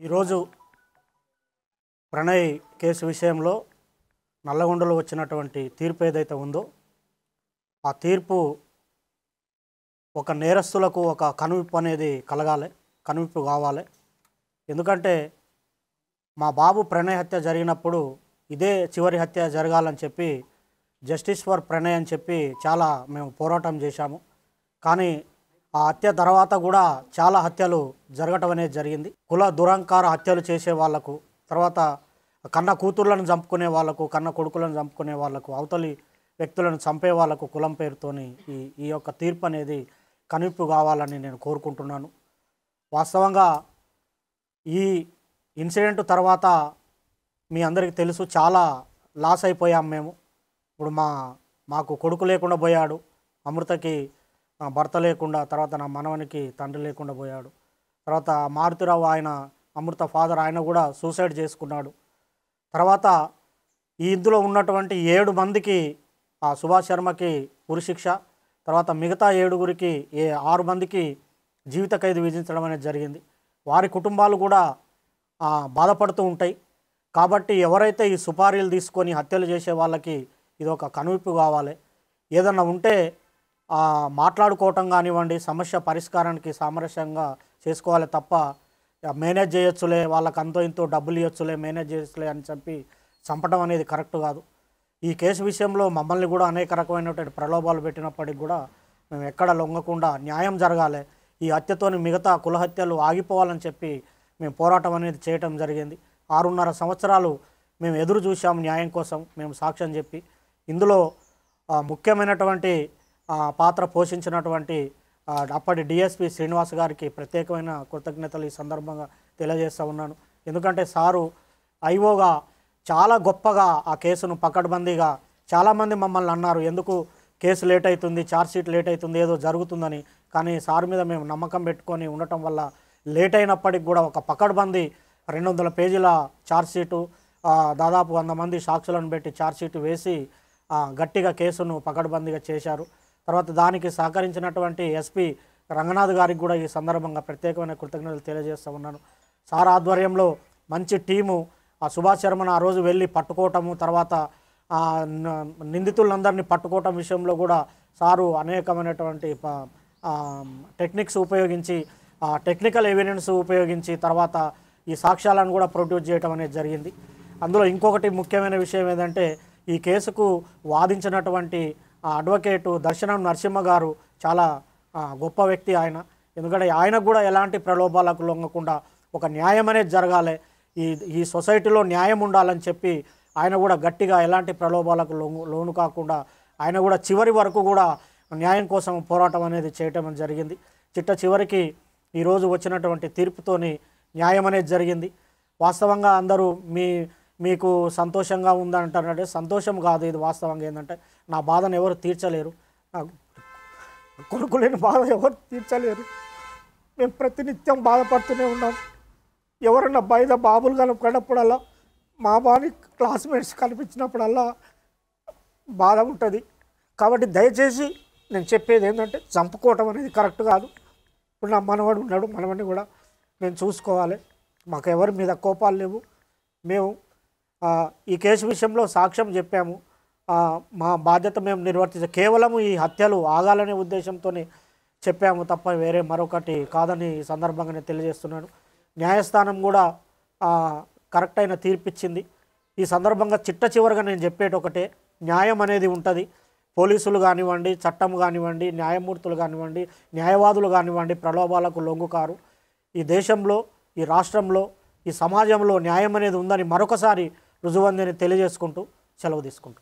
ఈరోజు ప్రణయ్ కేసు విషయంలో నల్లగొండలో వచ్చినటువంటి తీర్పు ఏదైతే ఉందో ఆ తీర్పు ఒక నేరస్తులకు ఒక కనువిప్పు అనేది కలగాలి, కనువిప్పు కావాలి. ఎందుకంటే మా బాబు ప్రణయ్ హత్య జరిగినప్పుడు ఇదే చివరి హత్య జరగాలని చెప్పి జస్టిస్ ఫర్ ప్రణయ్ అని చెప్పి చాలా మేము పోరాటం చేశాము. కానీ ఆ హత్య తర్వాత కూడా చాలా హత్యలు జరగటం అనేది జరిగింది. కుల దురహంకార హత్యలు చేసే వాళ్లకు, తర్వాత కన్న కూతుర్లను చంపుకునే వాళ్లకు, కన్న కొడుకులను చంపుకునే వాళ్లకు, అవతలి వ్యక్తులను చంపే వాళ్లకు కులం పేరుతోని ఈ యొక్క తీర్పు అనేది కనువిప్పు కావాలని నేను కోరుకుంటున్నాను. వాస్తవంగా ఈ ఇన్సిడెంట్ తర్వాత మీ అందరికీ తెలుసు, చాలా లాస్ అయిపోయాం మేము. ఇప్పుడు మాకు కొడుకు లేకుండా పోయాడు, అమృతకి భర్త లేకుండా, తర్వాత నా మనవనికి తండ్రి లేకుండా పోయాడు. తర్వాత మారుతిరావు ఆయన అమృత ఫాదర్ ఆయన కూడా సూసైడ్ చేసుకున్నాడు. తర్వాత ఈ ఇందులో ఉన్నటువంటి 7 మందికి సుభాష్ శర్మకి ఉరిశిక్ష, తర్వాత మిగతా 7గురికి 6 మందికి జీవిత ఖైదు విధించడం అనేది జరిగింది. వారి కుటుంబాలు కూడా బాధపడుతూ ఉంటాయి. కాబట్టి ఎవరైతే ఈ సుపారీలు తీసుకొని హత్యలు చేసే వాళ్ళకి ఇది ఒక కనువిప్పు కావాలి. ఏదన్నా ఉంటే మాట్లాడుకోవటం కానివ్వండి, సమస్య పరిష్కారానికి సామరస్యంగా చేసుకోవాలి తప్ప మేనేజ్ చేయొచ్చులే, వాళ్ళకి అంతో ఇంతో డబ్బులు ఇవ్వచ్చులే, మేనేజ్ చేయొచ్చులే అని చెప్పి చంపడం అనేది కరెక్ట్ కాదు. ఈ కేసు విషయంలో మమ్మల్ని కూడా అనేక రకమైనటువంటి ప్రలోభాలు పెట్టినప్పటికి కూడా మేము ఎక్కడ లొంగకుండా న్యాయం జరగాలి, ఈ హత్యతోని మిగతా కుల హత్యలు ఆగిపోవాలని చెప్పి మేము పోరాటం అనేది చేయటం జరిగింది. 6.5 సంవత్సరాలు మేము ఎదురు చూసాము న్యాయం కోసం, మేము సాక్ష్యం చెప్పి. ఇందులో ముఖ్యమైనటువంటి పాత్ర పోషించినటువంటి అప్పటి డిఎస్పి శ్రీనివాస్ గారికి ప్రత్యేకమైన కృతజ్ఞతలు ఈ సందర్భంగా తెలియజేస్తూ ఉన్నాను. ఎందుకంటే సారు ఐఓగా చాలా గొప్పగా ఆ కేసును పకడ్బందీగా, చాలామంది మమ్మల్ని అన్నారు ఎందుకు కేసు లేట్ అవుతుంది, ఛార్జ్షీట్ లేట్ అవుతుంది, ఏదో జరుగుతుందని. కానీ సార్ మీద మేము నమ్మకం పెట్టుకొని ఉండటం వల్ల లేట్ అయినప్పటికి కూడా ఒక పకడ్బందీ 200 పేజీల ఛార్జ్షీటు, దాదాపు 100 మంది సాక్షులను పెట్టి ఛార్జ్షీట్ వేసి గట్టిగా కేసును పకడ్బందీగా చేశారు. తర్వాత దానికి సహకరించినటువంటి ఎస్పీ రంగనాథ్ గారికి కూడా ఈ సందర్భంగా ప్రత్యేకమైన కృతజ్ఞతలు తెలియజేస్తూ ఉన్నాను. సార్ ఆధ్వర్యంలో మంచి టీము సుభాష్ శర్మను ఆ రోజు వెళ్ళి పట్టుకోవటము, తర్వాత నిందితులందరినీ పట్టుకోవటం విషయంలో కూడా సారు అనేకమైనటువంటి టెక్నిక్స్ ఉపయోగించి, టెక్నికల్ ఎవిడెన్స్ ఉపయోగించి తర్వాత ఈ సాక్ష్యాలను కూడా ప్రొడ్యూస్ చేయడం అనేది జరిగింది. అందులో ఇంకొకటి ముఖ్యమైన విషయం ఏంటంటే ఈ కేసుకు వాదించినటువంటి అడ్వకేటు దర్శనం నరసింహ గారు చాలా గొప్ప వ్యక్తి ఆయన. ఎందుకంటే ఆయనకు కూడా ఎలాంటి ప్రలోభాలకు లొంగకుండా ఒక న్యాయం అనేది జరగాలి, ఈ సొసైటీలో న్యాయం ఉండాలని చెప్పి ఆయన కూడా గట్టిగా ఎలాంటి ప్రలోభాలకు లోను కాకుండా ఆయన కూడా చివరి వరకు కూడా న్యాయం కోసం పోరాటం అనేది చేయటం జరిగింది. చివరికి ఈరోజు వచ్చినటువంటి తీర్పుతోని న్యాయం అనేది జరిగింది. వాస్తవంగా అందరూ మీకు సంతోషంగా ఉందంటారంటే సంతోషం కాదు, ఇది వాస్తవంగా ఏంటంటే నా బాధను ఎవరు తీర్చలేరు, కొడుకు లేని బాధ ఎవరు తీర్చలేరు. మేము ప్రతినిత్యం బాధపడుతూనే ఉన్నాం. ఎవరన్నా బయట బాబులు కనపడినప్పుడల్లా, మా బాని క్లాస్మేట్స్ కనిపించినప్పుడల్లా బాధ ఉంటుంది. కాబట్టి దయచేసి నేను చెప్పేది ఏంటంటే చంపుకోవటం అనేది కరెక్ట్ కాదు. ఇప్పుడు నా మనవడు ఉన్నాడు, మనవడిని కూడా మేము చూసుకోవాలి. మాకు ఎవరి మీద కోపాలు లేవు. మేము ఈ కేసు విషయంలో సాక్ష్యం చెప్పాము, మా బాధ్యత మేము నిర్వర్తించాం. కేవలం ఈ హత్యలు ఆగాలనే ఉద్దేశంతోనే చెప్పాము తప్ప వేరే మరొకటి కాదని ఈ సందర్భంగా నేను తెలియజేస్తున్నాను. న్యాయస్థానం కూడా కరెక్ట్ అయిన తీర్పిచ్చింది. ఈ సందర్భంగా చివరిగా నేను చెప్పేటి ఒకటే, న్యాయం అనేది ఉంటుంది. పోలీసులు కానివ్వండి, చట్టం కానివ్వండి, న్యాయమూర్తులు కానివ్వండి, న్యాయవాదులు కానివ్వండి ప్రలోభాలకు లొంగుకారు. ఈ దేశంలో, ఈ రాష్ట్రంలో, ఈ సమాజంలో న్యాయం అనేది ఉందని మరొకసారి రుజువందని తెలియజేసుకుంటూ సెలవు తీసుకుంటున్నాను.